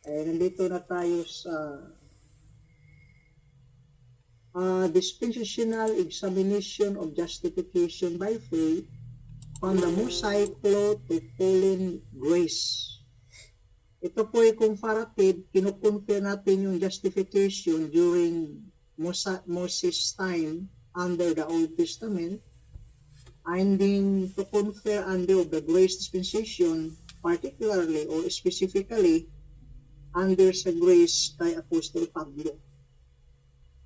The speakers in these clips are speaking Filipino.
Nandito na tayo sa dispensational examination of justification by faith from the Mosaic law to fallen grace. Ito po ay comparative, kinukumpare natin yung justification during Moses' time under the Old Testament, and then to compare under the grace dispensation, particularly or specifically under sa grace kay Apostol Pablo.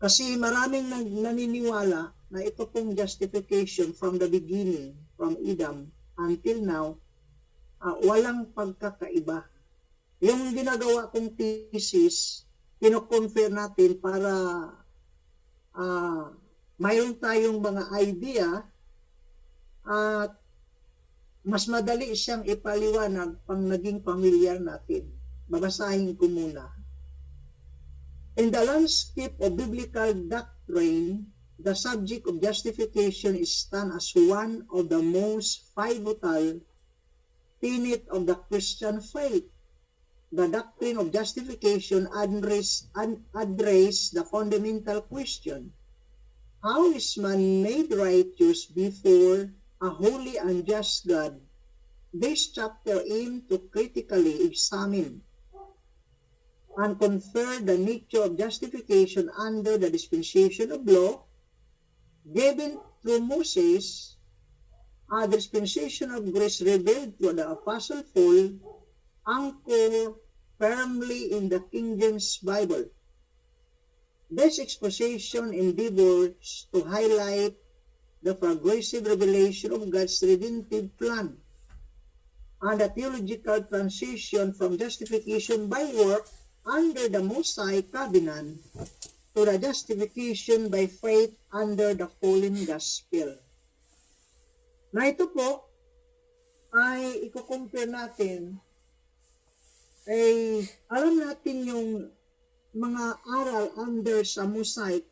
Kasi maraming naniniwala na ito pong justification from the beginning, from Adam until now, walang pagkakaiba. Yung ginagawa kong thesis, kino-compare natin para mayroon tayong mga idea at mas madali siyang ipaliwanag pang naging pamilyar natin. Babasahin ko muna. In the landscape of biblical doctrine, the subject of justification is stand as one of the most pivotal tenet of the Christian faith. The doctrine of justification address the fundamental question: how is man made righteous before a holy and just God? This chapter aims to critically examine and confer the nature of justification under the dispensation of law given through Moses, a dispensation of grace revealed through the Apostle Paul, anchored firmly in the King James Bible. This exposition endeavors to highlight the progressive revelation of God's redemptive plan and the theological transition from justification by work under the Mosaic covenant to the justification by faith under the fallen gospel. Na ito po ay i-compare natin, ay alam natin yung mga aral under sa Mosaic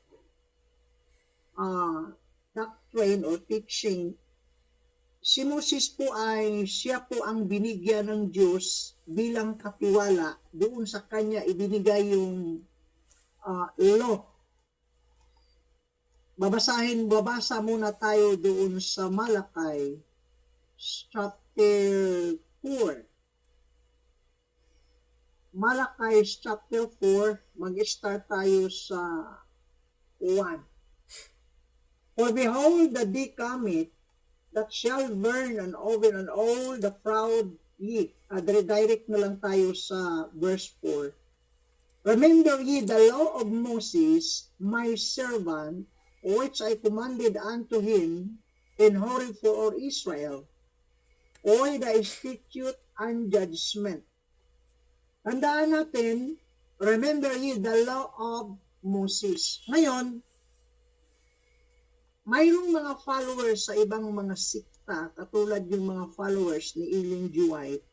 doctrine or teaching. Si Moses po ay siya po ang binigyan ng Diyos bilang katiwala, doon sa kanya ibinigay yung law. Babasa muna tayo doon sa Malakay chapter 4. Malakay chapter 4, mag-start tayo sa 1. For behold, the day cometh, that shall burn and over and all the proud ye. Direct na lang tayo sa verse 4. Remember ye the law of Moses, my servant, which I commanded unto him in Horeb for Israel, or the statute and judgment. Tandaan natin, remember ye the law of Moses. Ngayon, mayroong mga followers sa ibang mga sikta, katulad yung mga followers ni Ellen G. White,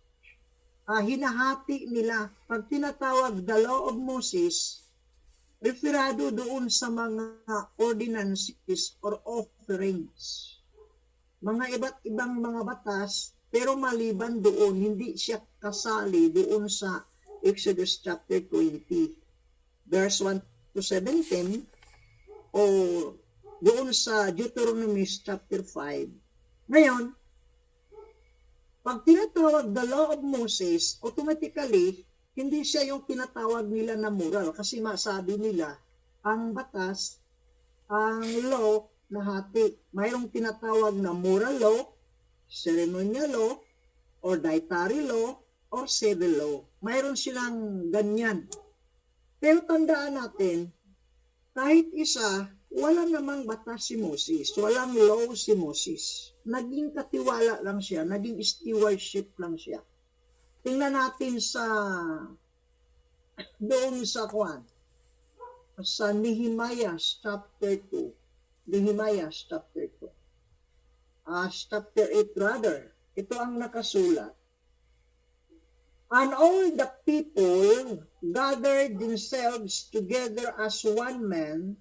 hinahati nila, pag tinatawag the law of Moses, referado doon sa mga ordinances or offerings. Mga iba't ibang mga batas, pero maliban doon, hindi siya kasali doon sa Exodus chapter 20, verse 1 to 17, o doon sa Deuteronomy chapter 5. Ngayon, pag tinatawag the law of Moses, automatically, hindi siya yung tinatawag nila na moral. Kasi masabi nila, ang batas, ang law na hati. Mayroong tinatawag na moral law, ceremonial law, or dietary law, or civil law. Mayroon silang ganyan. Pero tandaan natin, kahit isa, wala namang batas si Moses, walang law si Moses. Naging katiwala lang siya, naging stewardship lang siya. Tingnan natin sa doon sa sa Nehemiah chapter 2. Nehemiah chapter 2. Chapter 8 rather. Ito ang nakasulat. And all the people gathered themselves together as one man,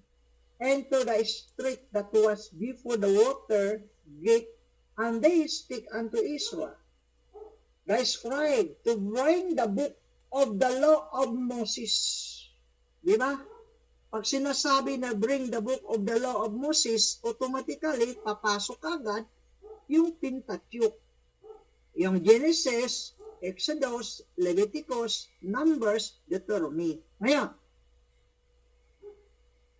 enter the street that was before the water gate, and they speak unto Israel, the scribe, to bring the book of the law of Moses. Di ba? Pag sinasabi na bring the book of the law of Moses, automatically, papasok agad yung Pentateuch. Yung Genesis, Exodus, Leviticus, Numbers, Deuteronomy. Ngayon,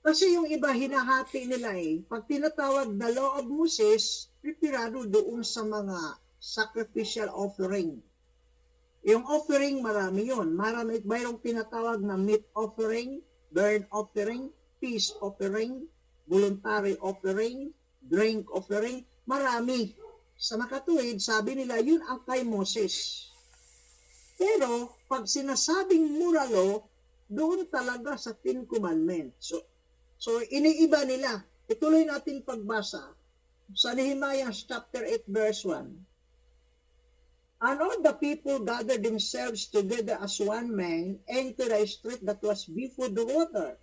kasi yung iba hinahati nila pag tinatawag na law of Moses, prepirado doon sa mga sacrificial offering. Yung offering, marami yun. Mayroong tinatawag na meat offering, burnt offering, peace offering, voluntary offering, drink offering, marami. Sa makatuwid, sabi nila, yun ang kay Moses. Pero, pag sinasabing moral law, doon talaga sa Ten Commandments. So, iniiba nila. Ituloy natin pagbasa sa Nehemiah chapter 8 verse 1. And all the people gathered themselves together as one man into the street that was before the water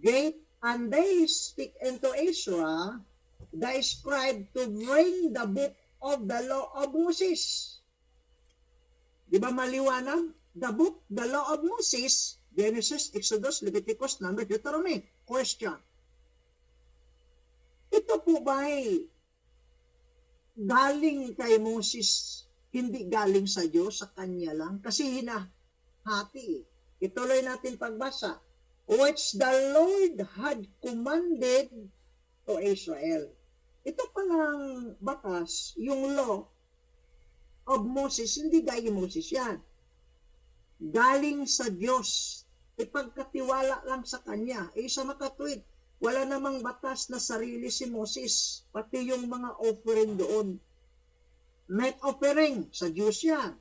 gate, and they speak unto Ezra, the scribe, to bring the book of the law of Moses. Di ba maliwanag? The book, the law of Moses, Genesis, Exodus, Leviticus, Numbers, Deuteronomy. Question. Ito po ba galing kay Moses, hindi galing sa Diyos, sa kanya lang? Kasi hinahati. Ituloy natin pagbasa. Which the Lord had commanded to Israel. Ito palang batas, yung law of Moses, hindi galing Moses yan. Galing sa Diyos. Ipagkatiwala lang sa kanya. Sa makatwid, wala namang batas na sarili si Moses, pati yung mga offering doon. Meat offering, sa Diyos yan.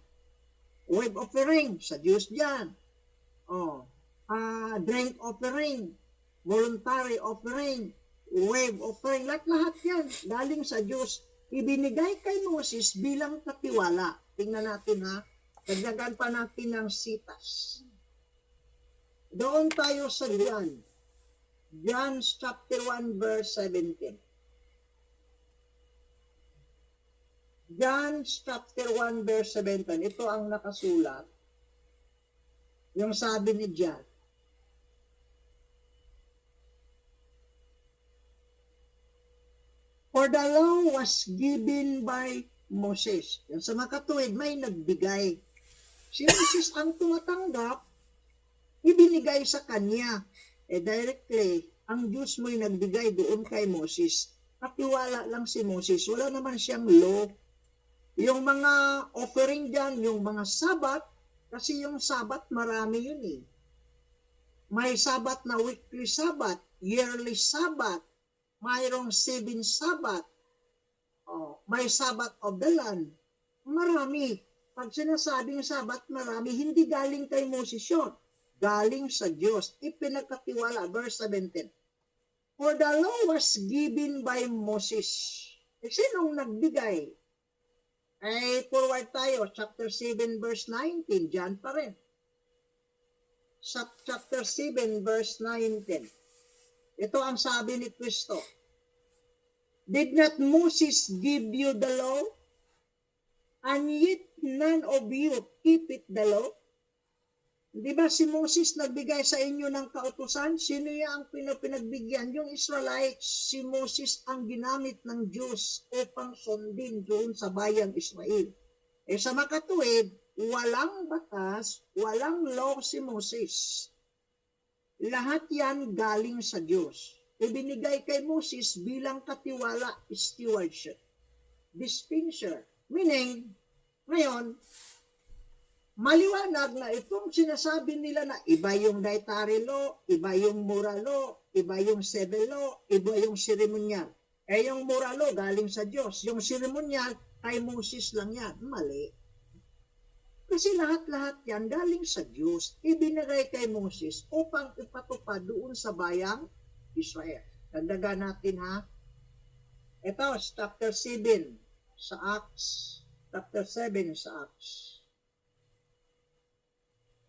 Wave offering, sa Diyos yan. Drink offering, voluntary offering, wave offering, lahat yan, galing sa Diyos. Ibinigay kay Moses bilang katiwala. Tingnan natin ha. Dagdagan pa natin ng sitas. Doon tayo sa John. John chapter 1 verse 17. John chapter 1 verse 17. Ito ang nakasulat. Yung sabi ni John. For the law was given by Moses. Yan sa makatuwid, may nagbigay. Si Moses ang tumatanggap, ibinigay sa kanya. Directly, ang Diyos mo'y nagbigay doon kay Moses. Katiwala lang si Moses. Wala naman siyang law. Yung mga offering dyan, yung mga sabat, kasi yung sabat, marami yun May sabat na weekly sabat, yearly sabat, mayroong 7 sabat, may sabat of the land. Marami. Pag sinasabing sabat, marami, hindi galing kay Moses yun. Galing sa Diyos. Ipinagkatiwala, verse 17. For the law was given by Moses. Sinong nagbigay? Forward tayo, chapter 7, verse 19. Diyan pa rin. Chapter 7, verse 19. Ito ang sabi ni Kristo. Did not Moses give you the law? And yet none of you keep it the law? Di ba si Moses nagbigay sa inyo ng kautusan? Sino yung pinagbigyan? Yung Israelites, si Moses ang ginamit ng Diyos upang sundin doon sa bayang Israel. Sa makatuwid, walang batas, walang law si Moses. Lahat yan galing sa Diyos. Ibinigay kay Moses bilang katiwala, stewardship. Dispenser. Meaning, ngayon, maliwanag na itong sinasabi nila na iba yung dietary law, iba yung moral law, iba yung civil law, iba yung ceremonial. Yung moral law galing sa Diyos. Yung ceremonial, kay Moses lang yan. Mali. Kasi lahat-lahat yan galing sa Diyos. Ibinigay kay Moses upang ipatupad doon sa bayang Israel. Dagdagan natin ha. Ito, chapter 7 sa Acts. Chapter 7 sa Acts.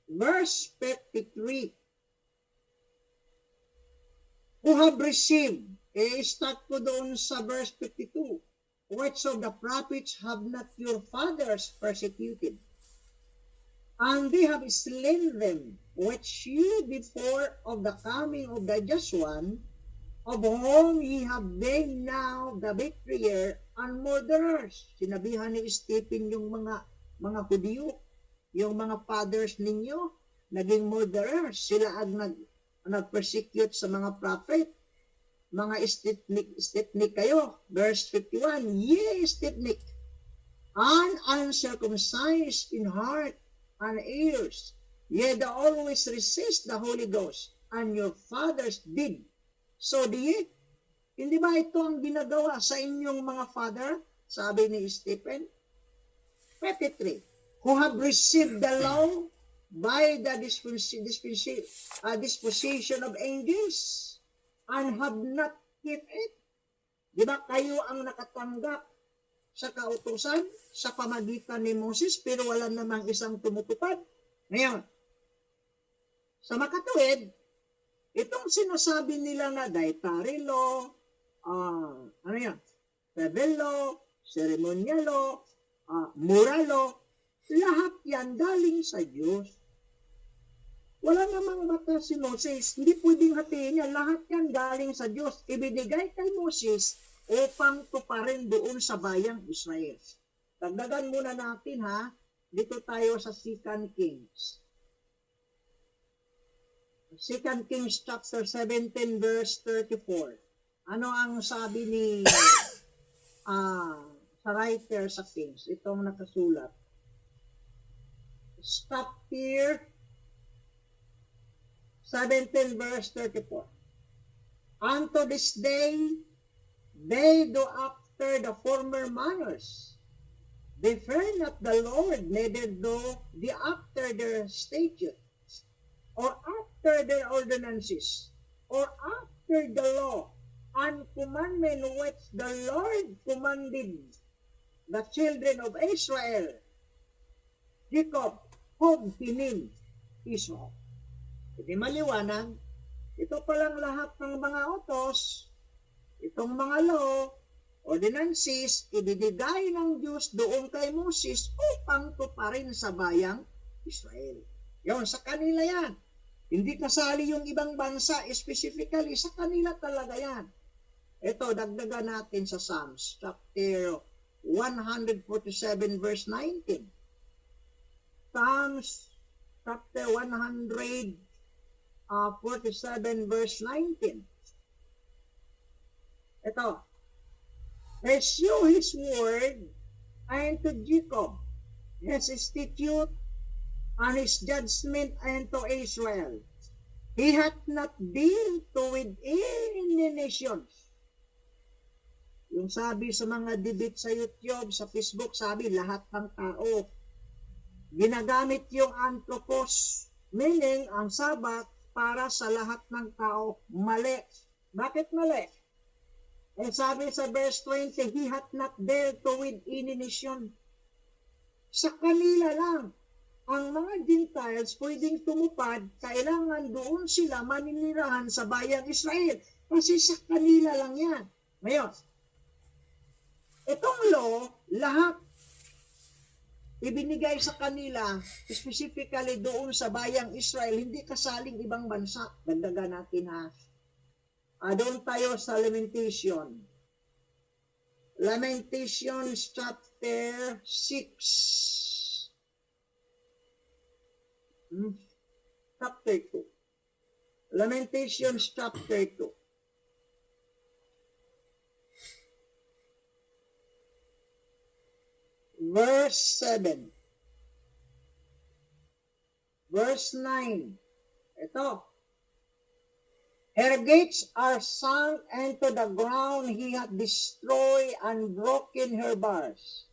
Verse 53. Who have received, start ko doon sa verse 52. Which of the prophets have not your fathers persecuted? And they have slain them, which you before of the coming of the just one, of whom ye have been now the betrayer and murderers. Sinabihan ni Stephen yung mga Hudyo, yung mga fathers ninyo, naging murderers. Sila ang nag-persecute sa mga prophet. Mga stipnik kayo. Verse 51, ye stipnik, and uncircumcised in heart and ears, ye do always resist the Holy Ghost, and your fathers did. So hindi ba ito ang ginagawa sa inyong mga father? Sabi ni Stephen. 53, who have received the law by the disposition of angels, and have not kept it. Di ba kayo ang nakatanggap sa kautusan sa pamagitan ni Moses, pero wala namang isang tumutupad? Ngayon, sa makatuwid, itong sinasabi nila na dietary law, civil law, ceremonial law, moral law, lahat yan galing sa Diyos. Wala namang batas si Moses, hindi pwedeng hatiin yan, lahat yan galing sa Diyos. Ibinigay kay Moses upang tuparin doon sa bayang Israel. Dagdagan muna natin dito tayo sa 2 Kings. 2 Kings chapter 17 verse 34. Ano ang sabi ni sa writer sa Kings? Itong nakasulat. Stop here. 17 verse 34. Unto this day, they do after the former manners. They fear not the Lord, neither do they after their statutes, or after their ordinances, or after the law and commandment which the Lord commanded the children of Israel, Jacob, whom he named Israel. Hindi maliwanag, ito palang lahat ng mga utos, itong mga law, ordinances, ibinigay ng Diyos doon kay Moses upang tuparin sa bayang Israel. Yon, sa kanila yan. Hindi kasali yung ibang bansa, specifically, sa kanila talaga yan. Ito, dagdagan natin sa Psalms, chapter 147, verse 19. Psalms, chapter 147, verse 19. Ito, pursue his word unto Jacob, his statute and his judgment unto Israel. He hath not dealt with any nations. Yung sabi sa mga debate sa YouTube, sa Facebook, sabi lahat ng tao. Ginagamit yung anthropos, meaning ang Sabat para sa lahat ng tao. Mali. Bakit mali? Eh sabi sa verse 20, he hath not dealt with any nation. Sa kanila lang. Ang mga Gentiles pwedeng tumupad, kailangan doon sila maninirahan sa bayang Israel. Kasi sa kanila lang yan. Ngayon, itong law, lahat ibinigay sa kanila, specifically doon sa bayang Israel, hindi kasaling ibang bansa. Dagdagan natin doon tayo sa Lamentation. Lamentations chapter 6. Chapter 2. Lamentations chapter 2. Verse 7. Verse 9. Ito. Her gates are sunk into the ground, he hath destroyed and broken her bars.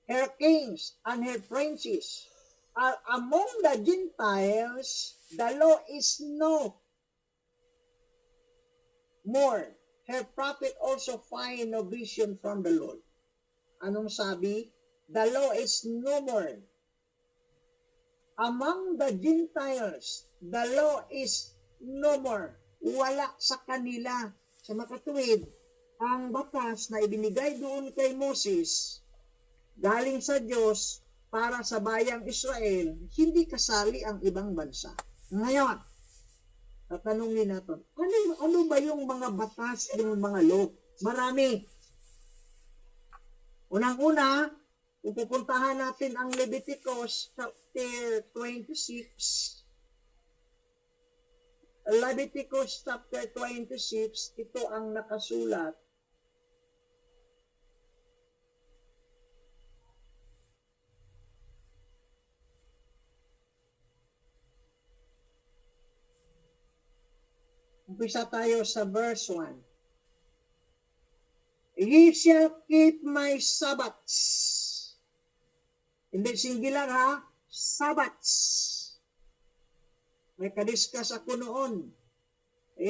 Her kings and her princes are among the Gentiles, the law is no more. Her prophet also find no vision from the Lord. Anong sabi? The law is no more. Among the Gentiles, the law is no more. Wala sa kanila. Sa makatuwid, ang batas na ibinigay doon kay Moses, galing sa Diyos, para sa bayang Israel, hindi kasali ang ibang bansa. Ngayon, tatanungin natin, ano ba yung mga batas ng mga law? Marami. Unang-una, kung pupuntahan natin ang Leviticus chapter 26, Leviticus chapter 26, ito ang nakasulat. Umpisa tayo sa verse 1. Ye shall keep my Sabbaths. Hindi singular ha, Sabbaths. May kadiskas ako noon.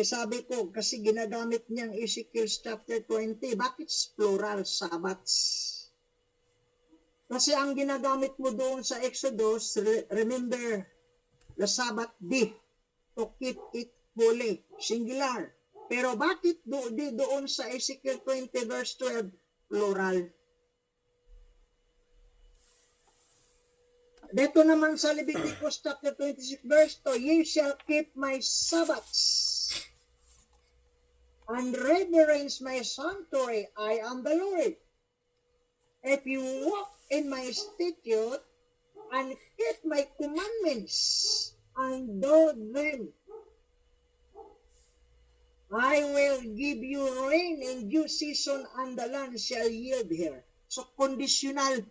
Sabi ko, kasi ginagamit niyang Ezekiel chapter 20, bakit plural Sabbaths? Kasi ang ginagamit mo doon sa Exodus, remember the Sabbath day, to keep it holy, singular. Pero bakit doon sa Ezekiel 20 verse 12, plural? Dito naman sa Leviticus chapter 26 verse 2, ye shall keep my Sabbaths and reverence my sanctuary. I am the Lord. If you walk in my statute and keep my commandments and do them, I will give you rain in due season and the land shall yield here. So, conditional.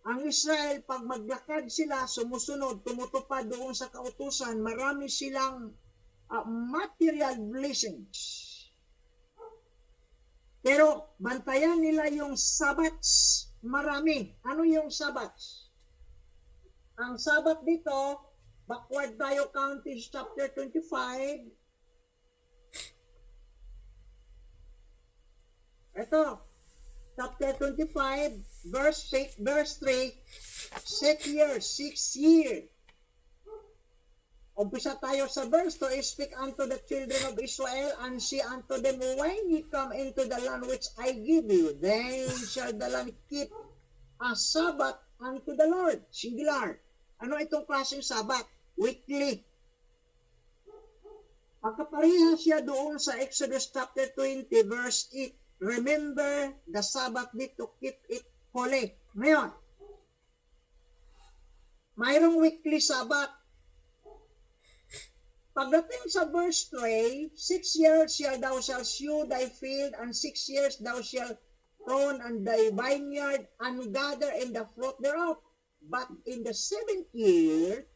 Ang Israel, pag maglakad sila, sumusunod, tumutupad doon sa kautusan, marami silang material blessings. Pero, bantayan nila yung Sabbats, marami. Ano yung Sabbats? Ang Sabbath dito, backward tayo Counties chapter 25, ito, chapter 25, verse 3, 6 years. Umpisa tayo sa verse 2, speak unto the children of Israel, and say unto them, when ye come into the land which I give you, then shall the land keep a Sabbath unto the Lord. Singular. Ano itong klaseng Sabbath? Weekly. Pagkapareha siya doon sa Exodus chapter 20, verse 8, remember the Sabbath day to keep it holy. Ngayon, mayroong weekly Sabbath. Pagdating sa verse 3, 6 years thou shalt sow thy field, and 6 years thou shalt prune and thy vineyard, and gather in the fruit thereof. But in the 7th year,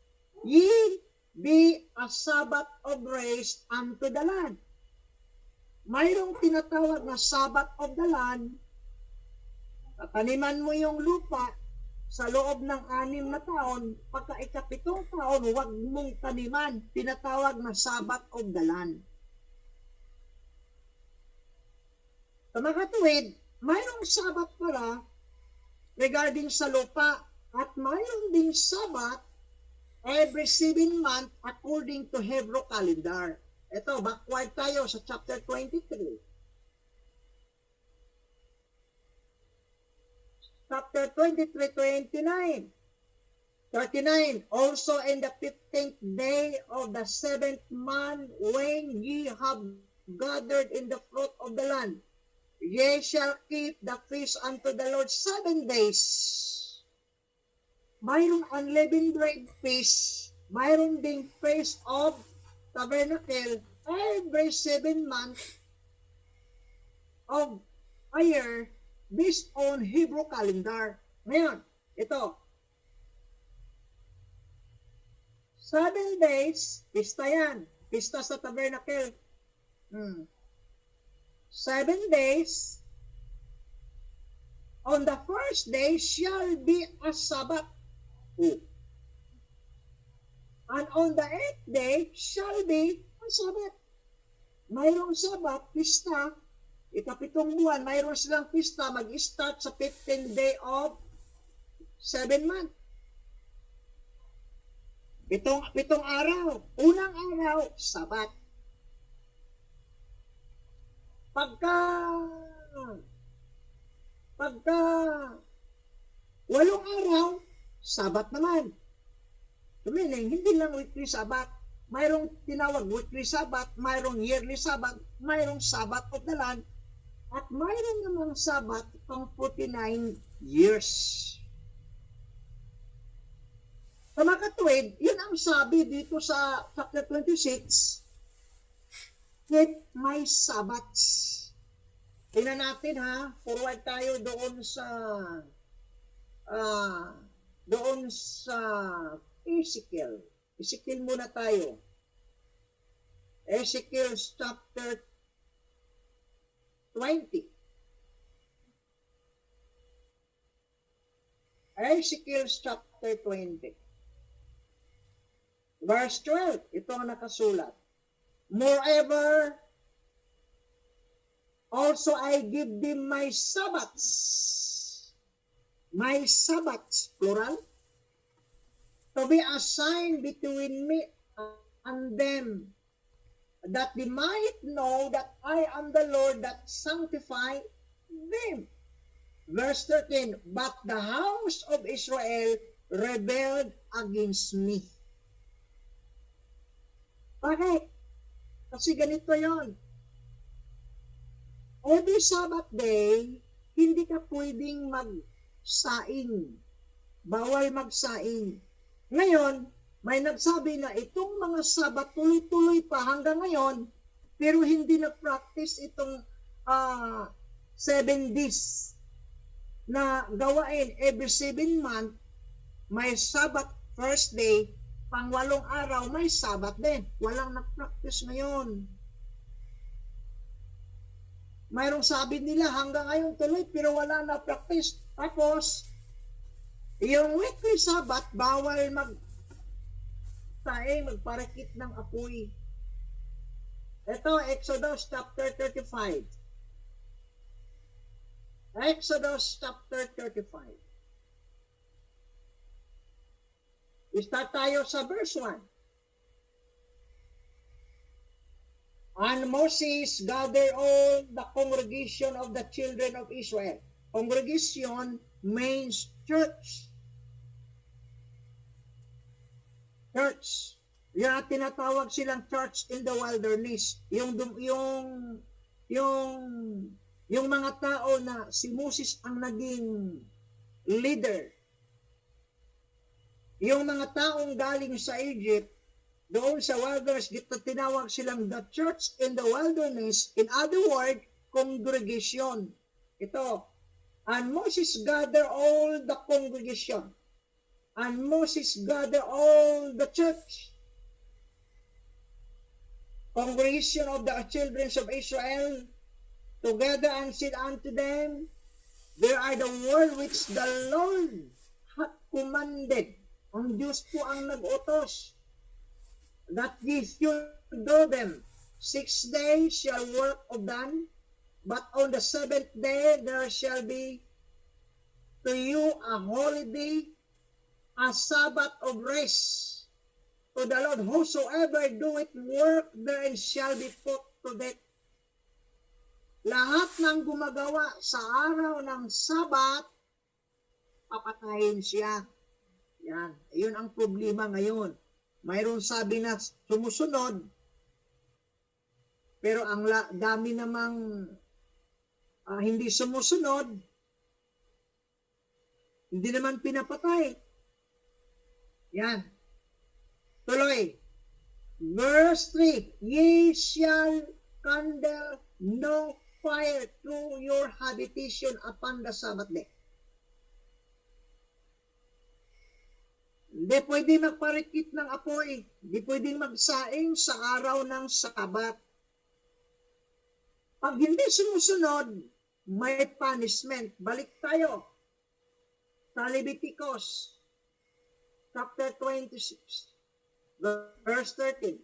ye be a Sabbath of rest unto the land. Mayroong tinatawag na Sabbath of the land. Tataniman mo yung lupa sa loob ng 6 na taon, pagka ikapitong taon, huwag mong taniman. Tinatawag na Sabbath of the land. Sa mga katuwid, mayroong Sabbath para regarding sa lupa, at mayroong ding Sabbath every 7 months according to Hebrew calendar. Ito, backward tayo sa chapter 23. Chapter 23, 29. 39. Also in the 15th day of the 7th month, when ye have gathered in the fruit of the land, ye shall keep the feast unto the Lord 7 days. Mayroong unleavened bread feast, mayroong ding feast of tabernacle every 7 months of a year based on Hebrew calendar. Ngayon, ito, 7 days, pista yan. Pista sa tabernacle. 7 days, on the first day shall be a Sabbath. And on the 8th day shall be a Sabbath. Mayroong Sabbath, pista, ikapitong buwan, mayroon silang pista, mag-start sa 15th day of 7 months. Pitong araw. Unang araw, Sabbath. Pagka 8 araw, Sabat naman. Meaning, hindi lang weekly Sabat. Mayroong tinawag weekly Sabat, mayroong yearly Sabat, mayroong Sabat of the land, at mayroong namang Sabat pang 49 years. Sa mga katuwid, yun ang sabi dito sa chapter 26, keep my Sabbats. Tingnan natin ha, forward tayo doon sa Ezekiel. Ezekiel muna tayo. Ezekiel chapter 20. Ezekiel chapter 20. Verse 12. Ito ang nakasulat. Moreover, also I give them my Sabbats. My Sabbats, plural, to be a sign between me and them, that they might know that I am the Lord that sanctify them. Verse 13, but the house of Israel rebelled against me. Bakit? Kasi ganito yon. Every Sabbath day, hindi ka pwedeng magsaing. Bawal magsaing. Ngayon, may nagsabi na itong mga Sabat tuloy-tuloy pa hanggang ngayon, pero hindi na-practice itong 7 days na gawain. Every 7 month, may Sabat first day, pang 8 araw, may Sabat din. Walang na-practice ngayon. Mayroong sabi nila hanggang ngayon tuloy, pero wala na-practice. Tapos, yung weekly Sabat, bawal magparakit ng apoy. Ito, Exodus chapter 35. Exodus chapter 35. Start tayo sa verse 1. And Moses gathered all the congregation of the children of Israel. Congregation means church. Church. Yan tinatawag silang church in the wilderness. Yung mga tao na si Moses ang naging leader. Yung mga taong galing sa Egypt, doon sa wilderness, tinawag silang the church in the wilderness. In other words, congregation. Ito. And Moses gathered all the congregation. And Moses gathered all the church. Congregation of the children of Israel together and said unto them, there are the word which the Lord hath commanded. Ang Diyos po ang nag-utos that ye should do them. 6 days shall work of done, but on the 7th day there shall be to you a holiday, a Sabbath of rest. To the Lord, whosoever doeth work therein shall be put to death. Lahat ng gumagawa sa araw ng Sabat, papatayin siya. Yan. Yun ang problema ngayon. Mayroon sabi na sumusunod, pero ang dami namang hindi sumusunod, hindi naman pinapatay. Yan. Tuloy. Verse 3, ye shall kindle no fire through your habitation upon the Sabbath day. Hindi pwede magparikit ng apoy. Hindi pwedeng magsaing sa araw ng Sabat. Pag hindi sumusunod, may punishment. Balik tayo sa Leviticus chapter 26, verse 13.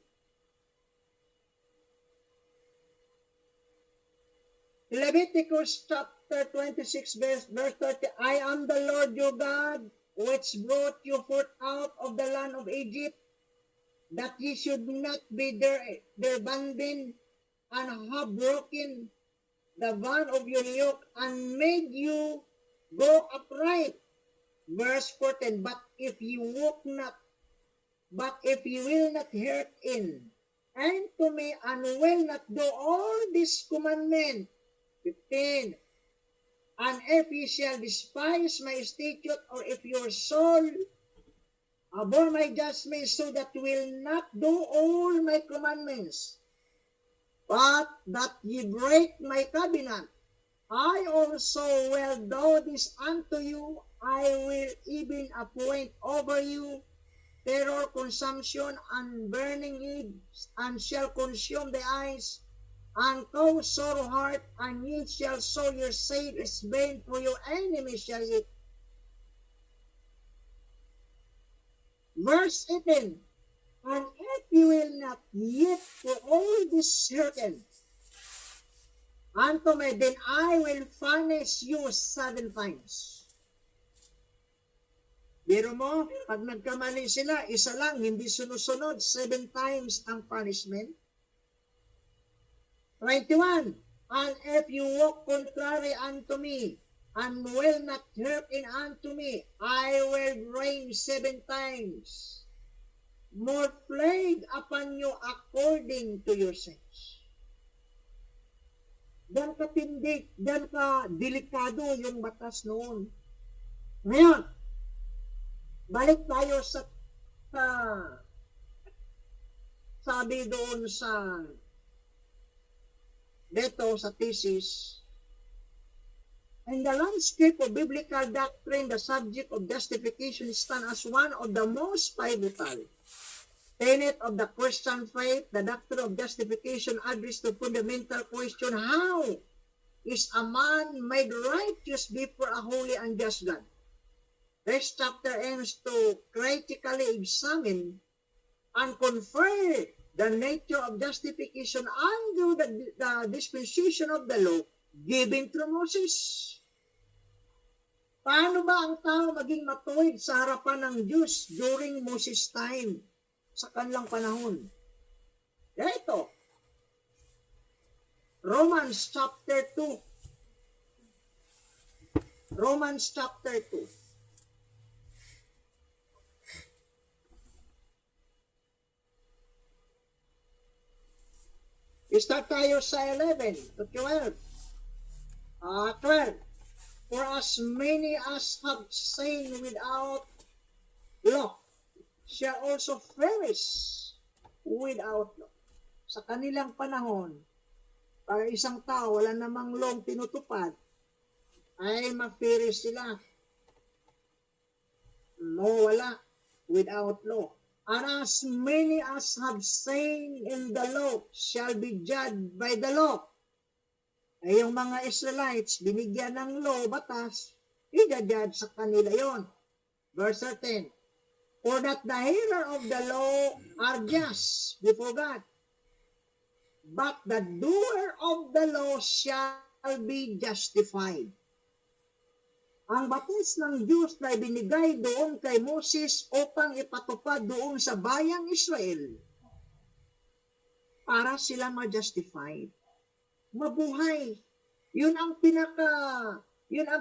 Leviticus chapter 26, verse 30. I am the Lord your God, which brought you forth out of the land of Egypt, that ye should not be their bondmen, and have broken the bond of your yoke, and made you go upright Verse 14, but if you will not hearken unto me, and will not do all this commandment. 15, and if ye shall despise my statute, or if your soul abhor my judgments, so that you will not do all my commandments, but that ye break my covenant, I also will do this unto you. I will even appoint over you terror, consumption, and burning heat, and shall consume the eyes, and cause sorrow heart, and ye shall sow your seed is vain, for your enemies shall eat. Verse 18, and if you will not yet for all this certain unto me, then I will punish you 7 times. Biro mo, pag nagkamali sila, isa lang, hindi sunod-sunod, 7 times ang punishment. 21, and if you walk contrary unto me, and will not hearken unto me, I will rain 7 times more plague upon you according to your sins. Dan katindi, dan ka delikado yung batas noon. Ngayon, balik tayo sa sabi doon sa dito sa thesis. In the landscape of biblical doctrine, the subject of justification stands as one of the most pivotal tenet of the Christian faith. The doctrine of justification addresses the fundamental question, how is a man made righteous before a holy and just God? This chapter aims to critically examine and confer the nature of justification under the dispensation of the law given through Moses. Paano ba ang tao maging matuwid sa harapan ng Diyos during Moses' time, sa kanilang panahon? Ito, Romans chapter 2. Romans chapter 2. Start tayo sa 11 to 12. 12. For as many as have sinned without law shall also perish without law. Sa kanilang panahon, para isang tao wala namang law tinutupad, ay ma-perish sila. Wala, without law. And as many as have sinned in the law shall be judged by the law. Ay yung mga Israelites, binigyan ng law, batas, i-judge sa kanila yon. Verse 13, for that the hearer of the law are just before God, but the doer of the law shall be justified. Ang batas ng Diyos na ibinigay doon kay Moses upang ipatupad doon sa bayang Israel para sila ma-justified, mabuhay. Yun ang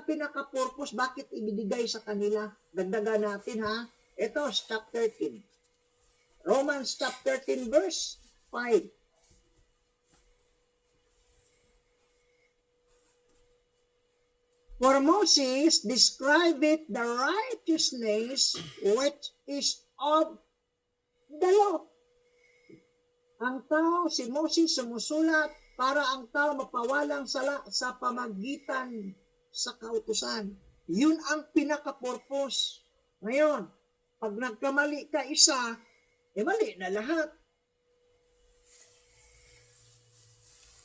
pinaka-purpose bakit ibinigay sa kanila. Dagdagan natin ha. Ito, chapter 13. Romans chapter 13 verse 5. For Moses described the righteousness which is of the law. Ang tao, si Moses sumusulat para ang tao mapawalang sala sa pamagitan sa kautusan. Yun ang pinaka-purpose. Ngayon, pag nagkamali ka isa, mali na lahat.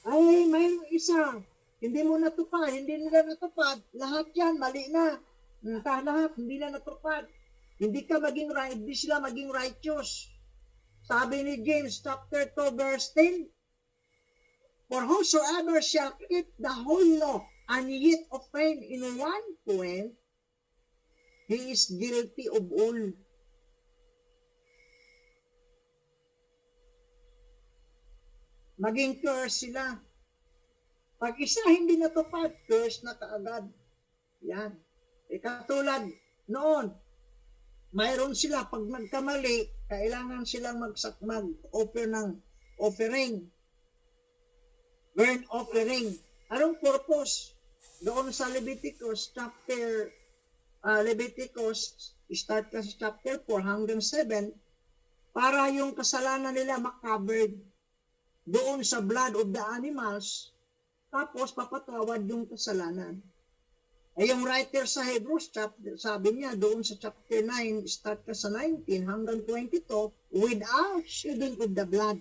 Ay, mayroong isa. Hindi mo natupad, hindi nila natupad, lahat yan, mali na. Lahat, hindi na natupad. Hindi sila maging righteous. Sabi ni James, chapter 2, verse 10, for whosoever shall keep the whole law, and yet offend in one point, he is guilty of all. Maging curse sila. Pag isa hindi natupad, curse na kaagad. Yan. Katulad, noon, mayroon sila, pag nagkamali, kailangan silang mag-offer ng offering, burnt offering. Anong purpose? Doon sa Leviticus chapter, Leviticus, start ka sa chapter 4 hanggang 7, para yung kasalanan nila makacovered doon sa blood of the animals, tapos papatawad yung kasalanan. Ay yung writer sa Hebrews chapter, sabi niya doon sa chapter 9, start ka sa 19 hanggang 22, without shedding of the blood.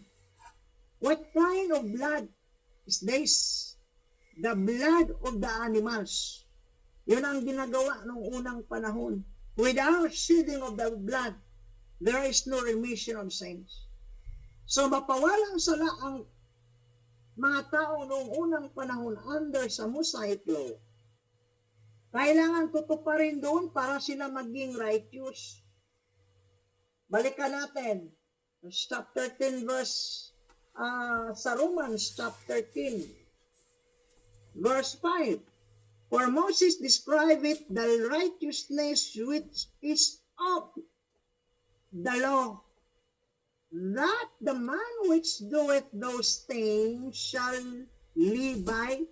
What kind of blood is this? The blood of the animals. Yun ang ginagawa nung unang panahon. Without shedding of the blood, there is no remission of sins. So mapawalang sala ang mga tao noong unang panahon under sa Mosaic law. Kailangan tutuparin doon para sila maging righteous. Balikan natin. Chapter 10 verse, sa Romans chapter 10, verse 5. For Moses described it, the righteousness which is of the law, that the man which doeth those things shall live by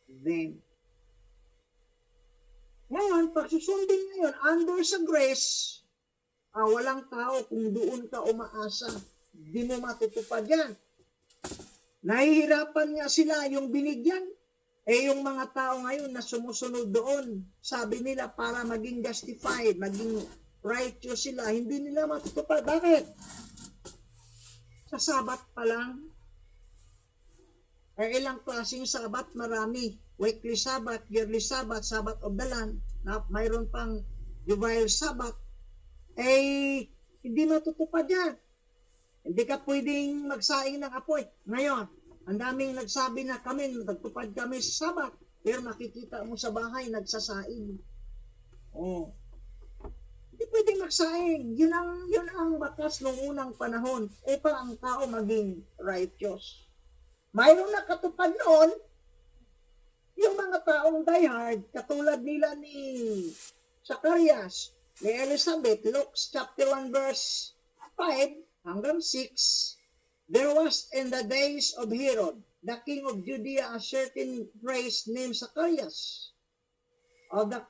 them. Ngayon, pag susundin ngayon, under sa grace, walang tao kung doon ka umaasa. Di mo matutupad yan. Nahihirapan nga sila yung binigyan. Yung mga tao ngayon na sumusunod doon, sabi nila para maging justified, maging righteous sila, hindi nila matutupad. Bakit? Sa Sabat pa lang. Ilang klaseng Sabat? Marami. Weekly Sabbath, yearly Sabbath, Sabbath of the land, na mayroon pang Jubilee Sabbath, hindi matutupad yan. Hindi ka pwedeng magsaing ng apoy. Ngayon, ang daming nagsabi na nagtupad kami sa Sabbath, pero makikita mo sa bahay, nagsasaing. Hindi pwedeng magsaing. Yun ang batas ng unang panahon. Pa ang tao maging righteous. Mayroon na katupad noon, yung mga taong diehard, katulad nila ni Zacarias, ni Elizabeth, Luke chapter 1 verse 5 hanggang 6, there was in the days of Herod, the king of Judea, a certain priest named Zacarias, of the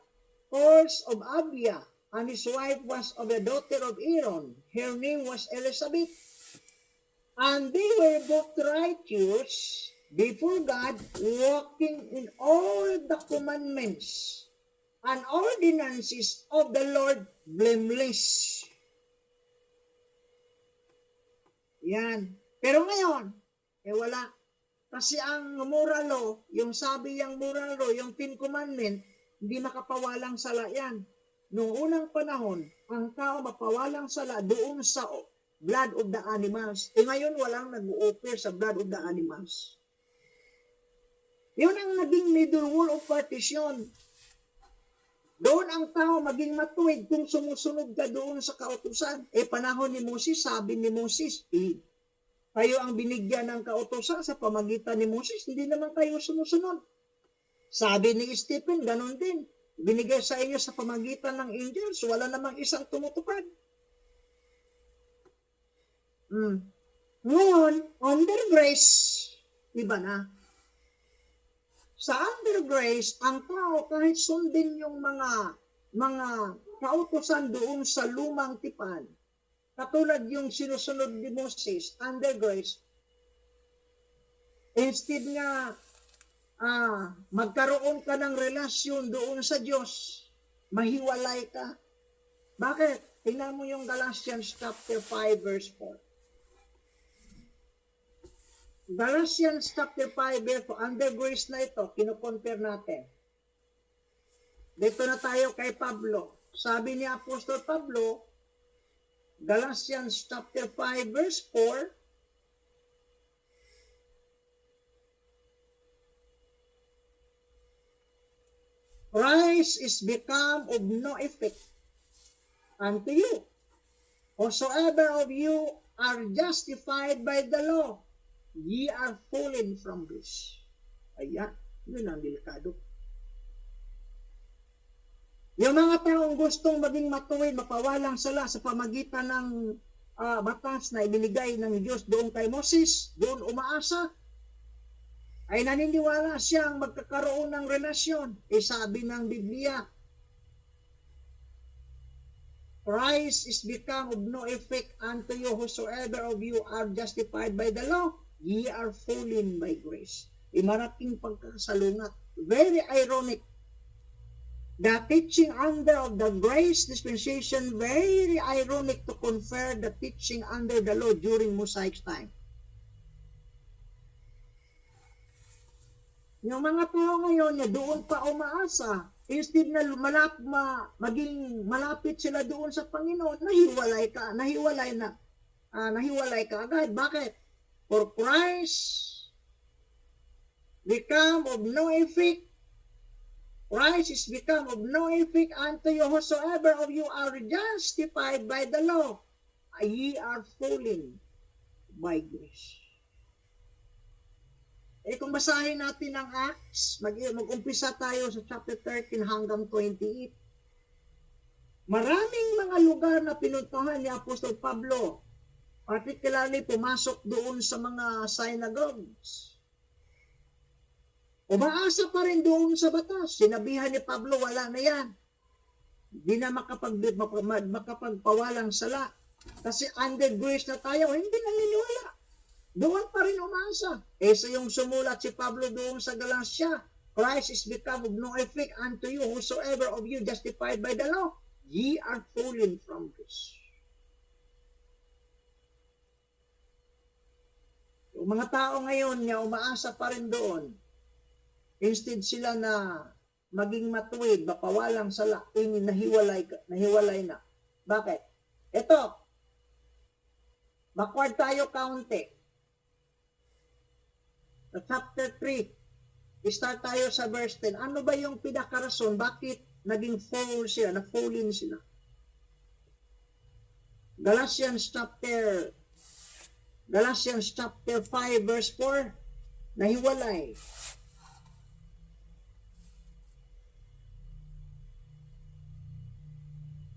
course of Abia, and his wife was of the daughter of Aaron. Her name was Elizabeth. And they were both righteous before God, walking in all the commandments and ordinances of the Lord blameless. Yan. Pero ngayon, wala. Kasi ang moral law, yung sabi yung moral law, yung 10 commandment, hindi makapawalang sala yan. Noong unang panahon, ang tao mapawalang sala doon sa blood of the animals. Ngayon, walang nag-o-offer sa blood of the animals. Yun ang naging middle wall of partition. Doon ang tao maging matuwid kung sumusunod ka doon sa kautusan. Panahon ni Moses, sabi ni Moses, kayo ang binigyan ng kautusan sa pamagitan ni Moses, hindi naman kayo sumusunod. Sabi ni Stephen, ganun din. Binigay sa inyo sa pamagitan ng angels, wala namang isang tumutupad. Ngayon, under grace, iba na. Sa under grace, ang tao kahit sundin yung mga kautusan doon sa lumang tipan, katulad yung sinusunod ni Moses, under grace, instead nga magkaroon ka ng relasyon doon sa Diyos, mahiwalay ka. Bakit? Tingnan mo yung Galatians chapter 5 verse 4. Galatians chapter 5 verse 4, under grace na ito, kino-compare natin. Dito na tayo kay Pablo. Sabi ni Apostol Pablo, Galatians chapter 5 verse 4, Christ is become of no effect unto you. Whosoever of you are justified by the law, ye are fallen from grace. Ayan, yun ang delikado. Yung mga taong gustong maging matuwid, mapawalang sala sa pamagitan ng batas na ibinigay ng Diyos doon kay Moses, doon umaasa, ay naniniwala siyang magkakaroon ng relasyon. Sabi ng Biblia, Christ is become of no effect unto you, whosoever of you are justified by the law, ye are fallen by grace. Marating pagkasalungat. Very ironic. The teaching under of the grace dispensation, very ironic to compare the teaching under the law during Mosaic time. Yung mga tao ngayon na doon pa umaasa, instead na maging malapit sila doon sa Panginoon, nahiwalay ka agad. Bakit? For Christ become of no effect. Christ is become of no effect unto you, whosoever of you are justified by the law, ye are fallen by grace. Kung basahin natin ang Acts, mag-umpisa tayo sa chapter 13 hanggang 28. Maraming mga lugar na pinuntahan ni Apostol Pablo, particularly pumasok doon sa mga synagogues. Umaasa pa rin doon sa batas. Sinabihan ni Pablo, wala na yan. Hindi na makapagpawalang sala. Kasi under grace na tayo, hindi naniniwala. Doon pa rin umaasa. Sa yung sumulat si Pablo doon sa Galatia, Christ is become of no effect unto you, whosoever of you justified by the law, ye are fallen from grace. Yung mga tao ngayon na umaasa pa rin doon, instead sila na maging matuwid, mapawalang sala, nahiwalay na. Bakit? Ito, backward tayo kaunti. Sa chapter 3, start tayo sa verse 10. Ano ba yung pinakarason? Bakit naging na-fallen sila? Galatians chapter 5 verse 4, nahiwalay.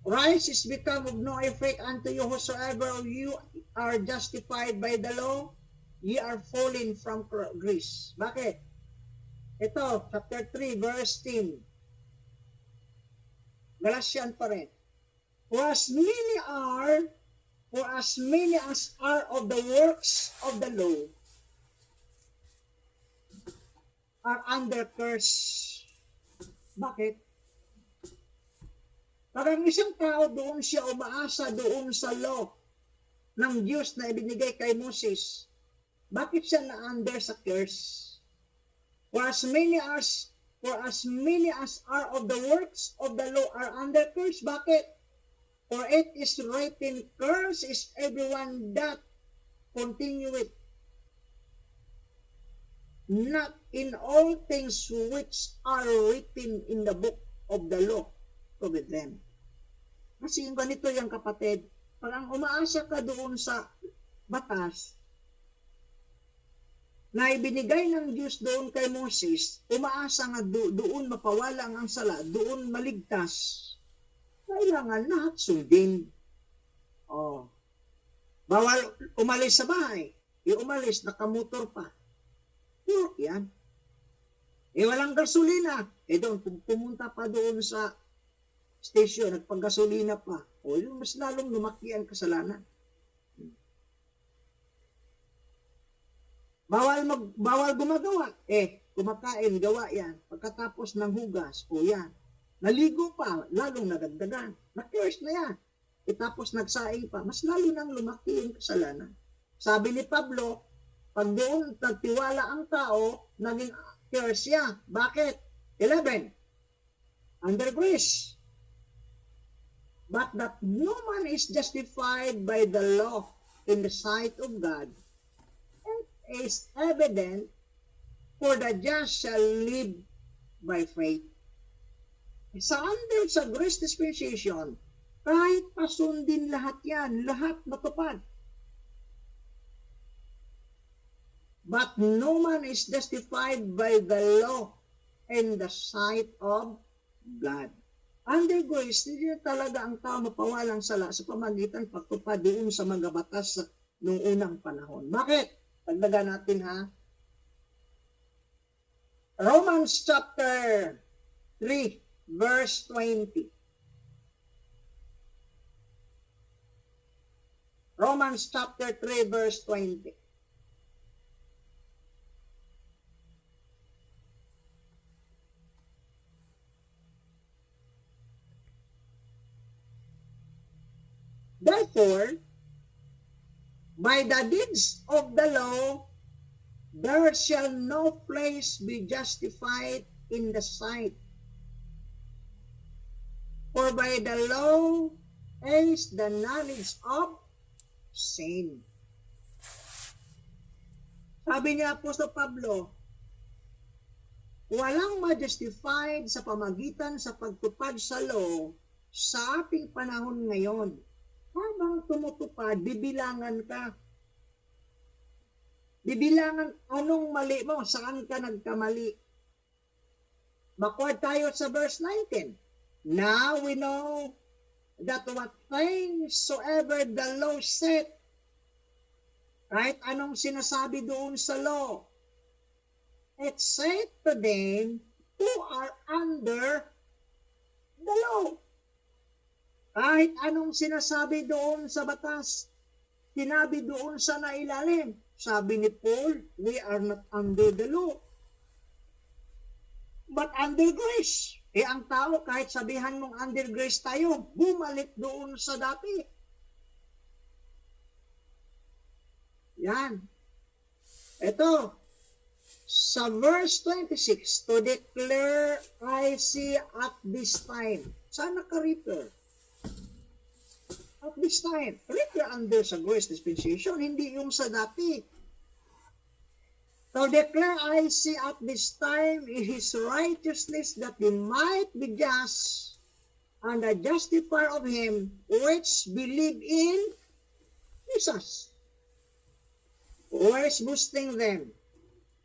Christ is become of no effect unto you, whosoever of you are justified by the law, ye are fallen from grace. Bakit? Ito, chapter 3, verse 10. Galatian pa rin. For as many as are of the works of the law, are under curse. Bakit? Parang isang tao doon siya umaasa doon sa law ng Diyos na ibinigay kay Moses. Bakit siya na-under sa curse? For as many as are of the works of the law are under curse. Bakit? For it is written, curse is everyone that continueth not in all things which are written in the book of the law with them. Kasi yung ganito yung kapatid, pag ang umaasa ka doon sa batas na ibinigay ng Diyos doon kay Moses, umaasa nga doon mapawala ang sala, doon maligtas, kailangan lahat sundin. Bawal umalis sa bahay, umalis, nakamotor pa. Work yan. Walang gasolina, doon pumunta pa doon sa station, nagpagasolina pa. Mas lalong lumaki ang kasalanan. Bawal gumagawa. Kumakain, gawa yan. Pagkatapos ng hugas, yan. Naligo pa, lalong nadagdagan. Na-curse na yan. Tapos nagsaing pa, mas lalo nang lumaki ang kasalanan. Sabi ni Pablo, pag doon nagtiwala ang tao, naging curse siya. Bakit? 11. Under grace. But that no man is justified by the law in the sight of God, it is evident, for the just shall live by faith. Sa grace dispensation, kahit pasundin lahat yan, lahat matupad. But no man is justified by the law in the sight of God. Under grace, hindi na talaga ang tao mapawalang sala sa pamagitan pagtupad doon sa mga batas noong unang panahon. Bakit? Tagdagan natin ha. Romans chapter 3, verse 20. Romans chapter 3, verse 20. Therefore, by the deeds of the law, there shall no flesh be justified in the sight. For by the law is the knowledge of sin. Sabi niya Apostol Pablo, walang ma-justified sa pamagitan sa pagtupad sa law sa ating panahon ngayon. Habang tumutupad, bibilangan ka. Bibilangan anong mali mo, saan ka nagkamali. Backward tayo sa verse 19. Now we know that what things soever the law said, kahit anong sinasabi doon sa law, it said to them who are under the law. Kahit anong sinasabi doon sa batas, sinabi doon sa nailalim. Sabi ni Paul, we are not under the law, but under grace. Ang tao, kahit sabihan mong under grace tayo, bumalik doon sa dati. Yan. Ito, sa verse 26, to declare I see at this time. Saan naka-refer? At this time, refer under sa grace dispensation, hindi yung sa dati. To declare I see at this time his righteousness, that he might be just and the justifier of him which believe in Jesus. Where is boasting them?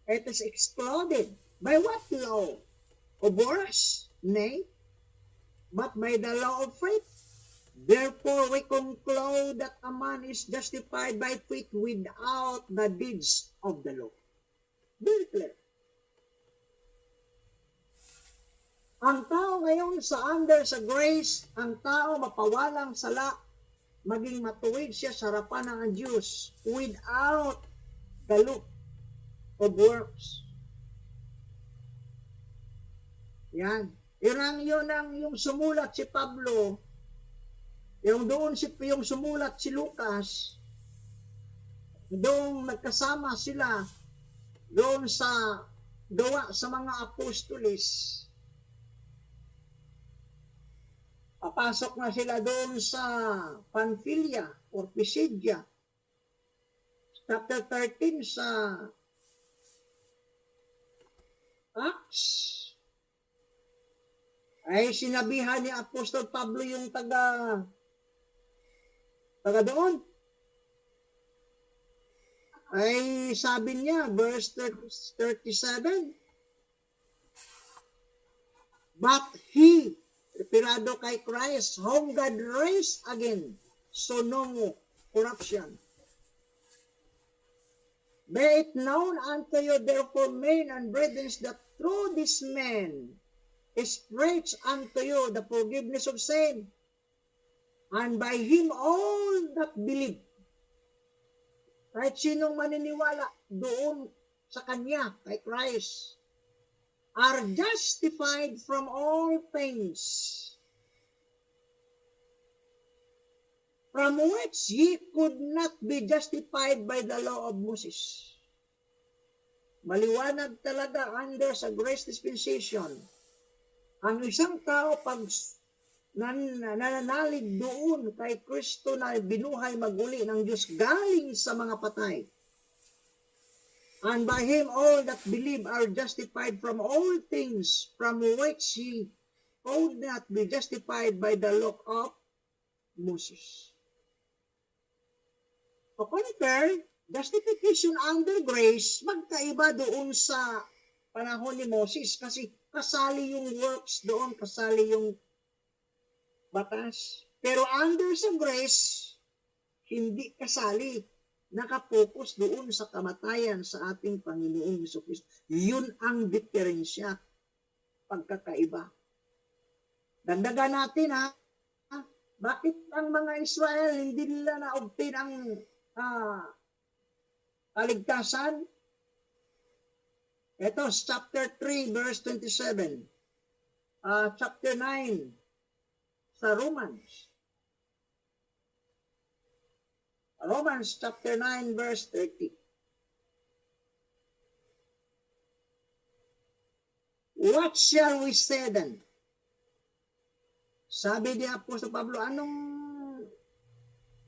It is exploded. By what law? Of works? Nay, but by the law of faith. Therefore, we conclude that a man is justified by faith without the deeds of the law. Very clear. Ang tao ngayon sa under sa grace, ang tao mapawalang sala, maging matuwid siya sa harapan ng Diyos without the law of works. Yan. Yun ang yung sumulat si Pablo, yung sumulat si Lucas, doon nagkasama sila doon sa gawa sa mga apostolis. Papasok na sila doon sa Pamphylia or Pisidia. Chapter 13 sa Acts. Ay sinabihan ni Apostol Pablo yung taga doon. Ay sabi niya, verse 37, but he, referado kay Christ, whom God raised again, so no corruption. Be it known unto you, therefore, men and brethren, that through this man is preached unto you the forgiveness of sin, and by him all that believe. Kahit sinong maniniwala doon sa Kanya, kay Christ, are justified from all things from which ye could not be justified by the law of Moses. Maliwanag talaga under sa grace dispensation. Ang isang tao pag nananalig doon kay Kristo na binuhay maguli ng Diyos galing sa mga patay. And by him all that believe are justified from all things from which he could not be justified by the law of Moses. So compare, justification under grace, magkaiba doon sa panahon ni Moses kasi kasali yung works doon, kasali yung batas. Pero under sa grace, hindi kasali. Nakapokus doon sa kamatayan sa ating Panginoong Jesucristo. Yun ang diferensya, pagkakaiba. Dagdagan natin ha, bakit ang mga Israel hindi nila na-obtain ang kaligtasan? Ito, chapter 3, verse 27. Chapter 9 sa Romans. Romans chapter 9, verse 30. What shall we say then? Sabi ni Apostol Pablo, anong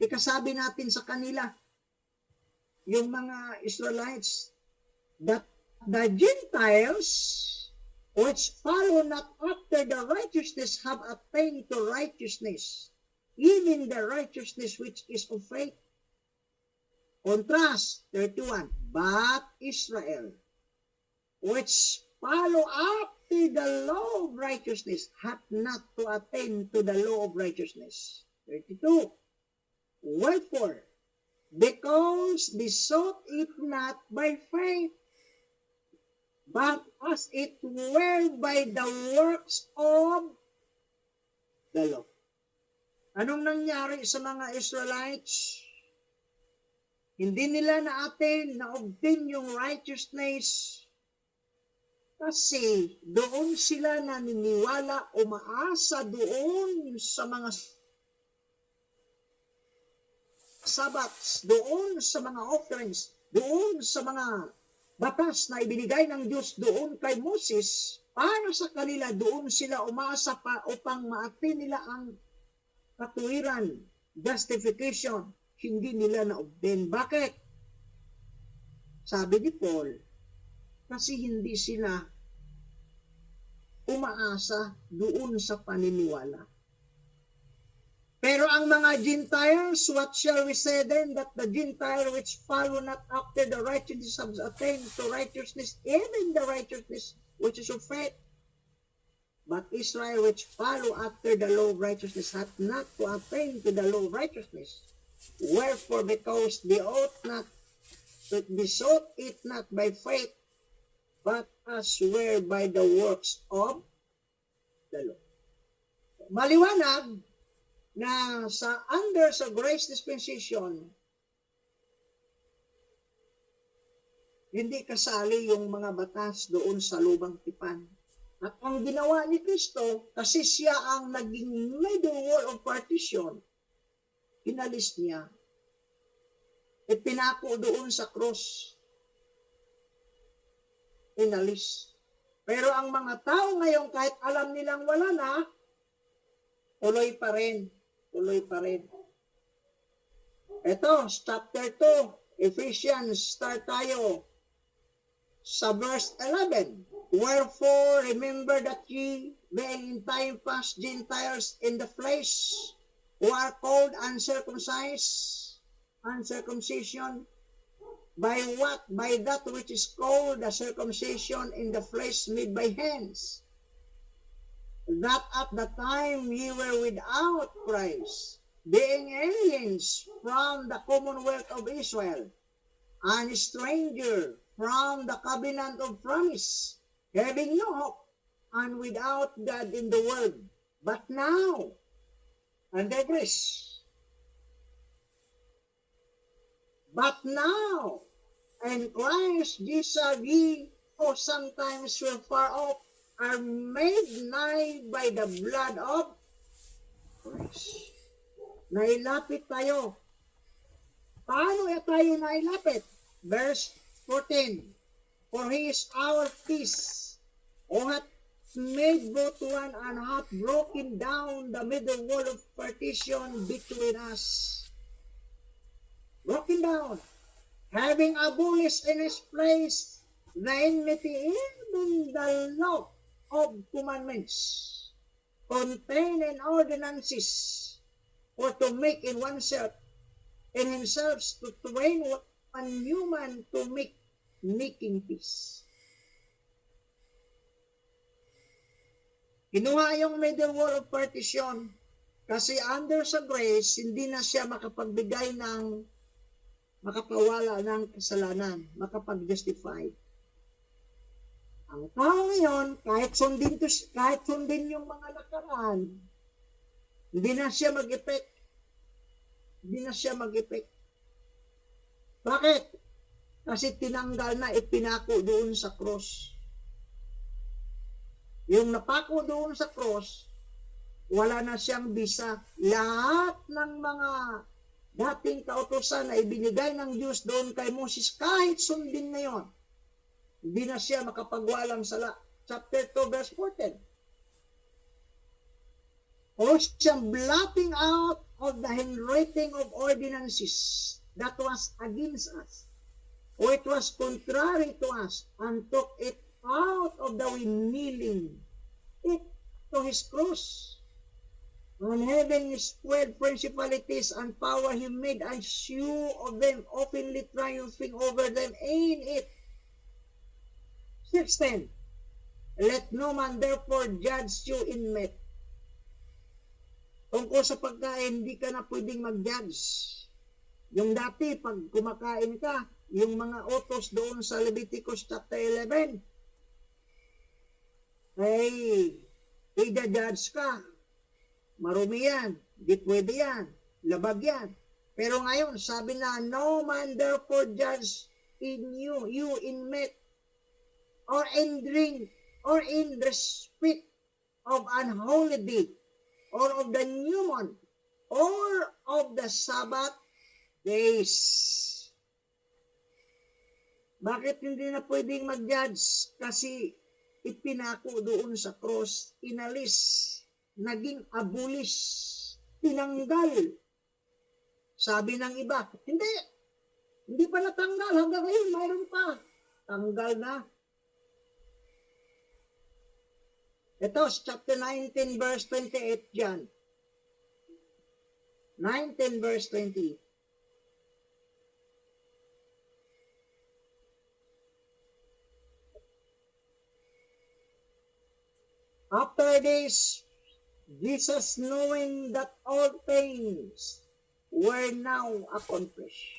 ikasabi natin sa kanila? Yung mga Israelites, that the Gentiles, which follow not after the righteousness, have attained to righteousness, even the righteousness which is of faith. Contrast, 31, but Israel, which follow after the law of righteousness, hath not to attain to the law of righteousness. 32, wherefore, because they sought it not by faith, but as it were by the works of the law. Anong nangyari sa mga Israelites? Hindi nila na-obtain yung righteousness kasi doon sila naniniwala, umaasa doon sa mga Sabbaths, doon sa mga offerings, doon sa mga batas na ibinigay ng Diyos doon kay Moses. Paano sa kanila doon sila umaasa pa upang ma-attain nila ang katuwiran, justification? Hindi nila na-obtain. Bakit? Sabi ni Paul, kasi hindi sila umaasa doon sa paniniwala. Pero ang mga Gentiles, what shall we say then? That the Gentile which follow not after the righteousness have attained to righteousness, even the righteousness which is of faith. But Israel which follow after the law of righteousness hath not to attain to the law of righteousness. Wherefore, because they sought it not by faith, but as were by the works of the law. Maliwanag na under sa grace dispensation, hindi kasali yung mga batas doon sa lubang tipan. At ang ginawa ni Kristo, kasi siya ang naging middle wall of partition, inalis niya. Ipinako doon sa cross. Inalis. Pero ang mga tao ngayon, kahit alam nilang wala na, tuloy pa rin. Tuloy pa rin. Ito, chapter 2, Ephesians, start tayo sa verse 11. Wherefore, remember that ye, being in time past Gentiles in the flesh, who are called uncircumcision, by what? By that which is called the circumcision in the flesh made by hands. That at the time ye were without Christ, being aliens from the commonwealth of Israel, and stranger from the covenant of promise, having no hope, and without God in the world. But now, under grace. But now, in Christ Jesus, ye who sometimes were far off, are made nigh by the blood of Christ. Nailapit tayo. Paano tayo nailapit? Verse 14. For he is our peace, who hath made both one and hath broken down the middle wall of partition between us. Broken down, having abolished in his place the enmity, even the law of commandments contained in ordinances, or to make in himself to train one human to making peace. Kinuha yung middle wall of partition, Kasi under sa grace, hindi na siya makapagbigay ng makapawala ng kasalanan, makapag-justify. Ang tao ngayon, kahit sundin yung mga nakaraan, hindi na siya mag-effect. Hindi na siya mag-effect. Bakit? Kasi tinanggal na, ipinako doon sa cross. Yung napako doon sa cross, wala na siyang bisa. Lahat ng mga dating kautusan na ibinigay ng Diyos doon kay Moses, kahit sundin na yon, hindi na siya makapagwalang sala. Chapter 2, verse 14. Or siyang blotting out of the handwriting of ordinances that was against us, or it was contrary to us, and took it out of the way, nailing it to his cross. And having spread principalities and power, he made a show of them, openly triumphing over them in it. 16. Let no man therefore judge you in meat. Tungkol sa pagkain, hindi ka na pwedeng mag-judge. Yung dati, pag kumakain ka, yung mga utos doon sa Leviticus chapter 11, ay i-judge ka. Marumi yan, di pwede yan, labag yan. Pero ngayon, sabi na, no man therefore judge in you in meat, or in drink, or in respect of an holy day, or of the new month, or of the Sabbath days. Bakit hindi na pwedeng mag-judge? Kasi ipinako doon sa cross, inalis, naging abolish, tinanggal. Sabi ng iba, hindi pa natanggal, hanggang ngayon mayroon pa. Tanggal na. Ito, chapter 19, verse 28 dyan. 19, verse 28. After this, Jesus, knowing that all things were now accomplished.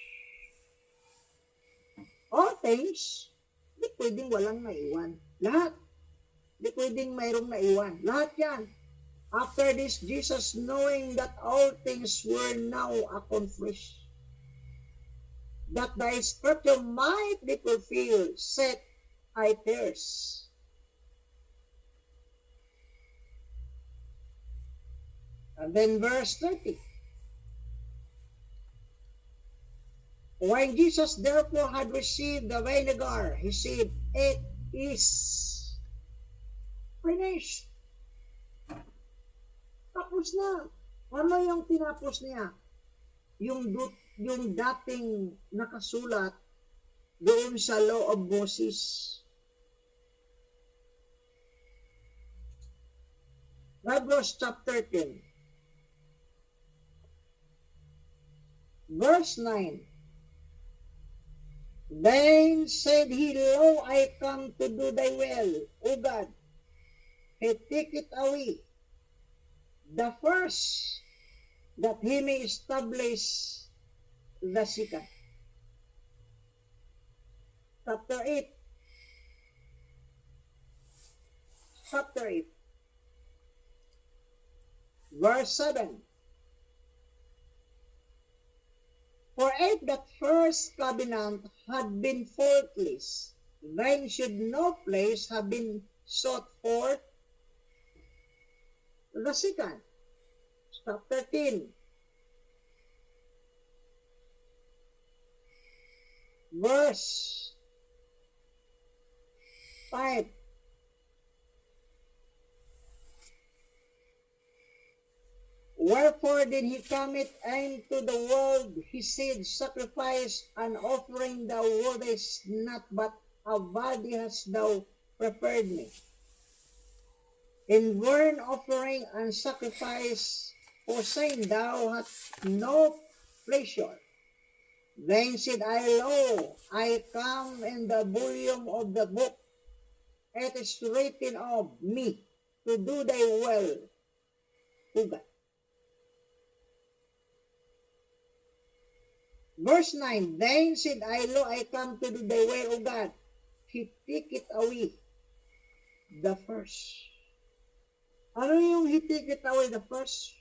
All things, di pwedeng walang naiwan. Lahat. Di pwedeng mayroong naiwan. Lahat yan. After this, Jesus, knowing that all things were now accomplished, that the scripture might be fulfilled, said, I thirst. And then verse 30. When Jesus therefore had received the vinegar, he said, it is finished. Tapos na. Ano yung tinapos niya? Yung dating nakasulat doon sa Law of Moses. Hebrews chapter 10. Verse 9. Then said he, Lo, I come to do thy will, O God. He take it away, the first, that he may establish the second. Chapter 8. Chapter 8. Verse 7. For if that first covenant had been faultless, then should no place have been sought for the second. Chapter 13. Verse 5. Wherefore did he come into the world, he said, sacrifice and offering thou wouldest not, but a body hast thou prepared me. In burnt offering and sacrifice for sin thou hast no pleasure. Then said I, Lo, I come in the volume of the book. It is written of me to do thy will, O God. Verse 9, Then said I, Lo, I come to do thy will, O God. He take it away. The first. Ano yung he take it away the first?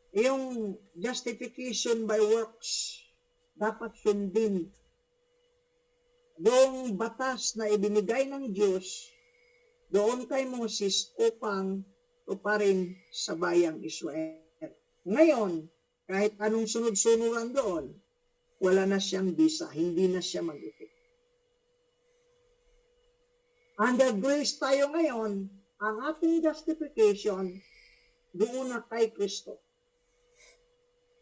Yung justification by works, dapat sundin. Yung batas na ibinigay ng Diyos doon kay Moses upang tuparin sa bayang Israel. Ngayon, kahit anong sunod-sunuran doon, wala na siyang bisa, hindi na siya mag-effect. Under grace tayo ngayon, ang ating justification doon na kay Kristo.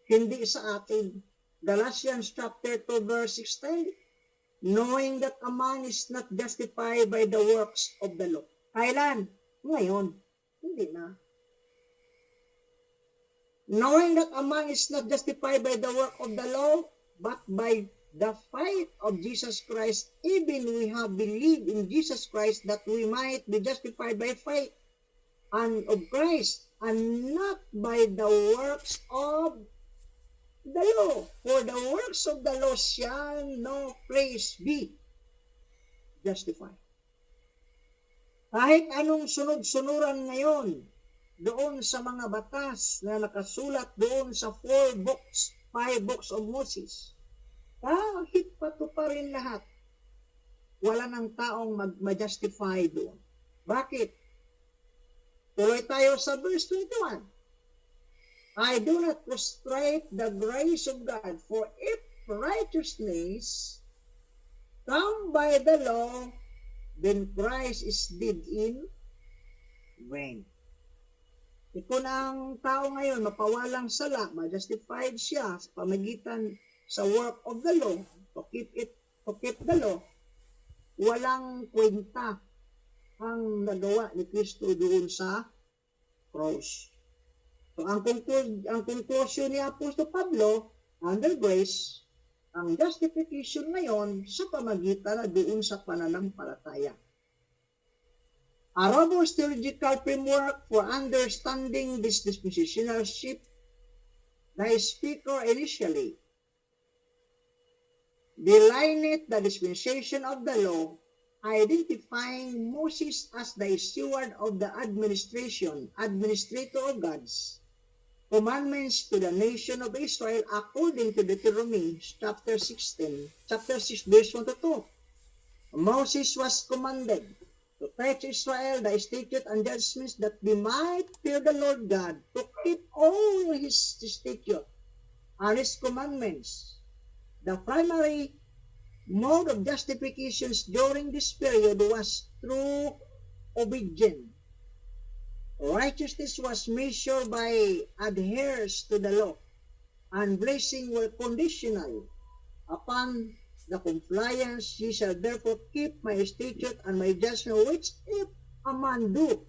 Hindi sa atin. Galatians chapter 2 verse 16, knowing that a man is not justified by the works of the law. Kailan? Ngayon. Hindi na. Knowing that a man is not justified by the work of the law, but by the faith of Jesus Christ, even we have believed in Jesus Christ that we might be justified by faith and of Christ, and not by the works of the law. For the works of the law shall no praise be justified. Kahit anong sunod-sunuran ngayon, doon sa mga batas na nakasulat doon sa 5 books of Moses, kahit pato pa rin lahat, wala ng taong mag-justify doon. Bakit? Tuloy tayo sa verse 21. I do not frustrate the grace of God, for if righteousness come by the law, then Christ is dead in vain. Kung ang tao ngayon mapawalang sala, ma-justified siya sa pamagitan sa work of the law, to keep the law, walang kwenta ang nagawa ni Kristo doon sa cross. So, ang conclusion ni Apostol Pablo, under grace, ang justification ngayon sa pamagitan na doon sa pananampalataya. A robust theological framework for understanding this dispensationalship, the speaker initially delineate the dispensation of the law, identifying Moses as the steward of the administrator of God's commandments to the nation of Israel according to Deuteronomy chapter 6 verse 1 to 2. Moses was commanded to teach Israel the statutes and judgments that they might fear the Lord God, to keep all his statutes and his commandments. The primary mode of justifications during this period was through obedience. Righteousness was measured by adherence to the law, and blessing were conditional upon the compliance. Ye shall therefore keep my statute and my judgment, which if a man do,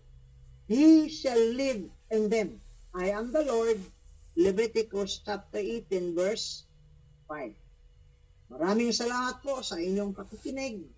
he shall live in them. I am the Lord. Leviticus chapter 18 verse 5. Maraming salamat po sa inyong pakikinig.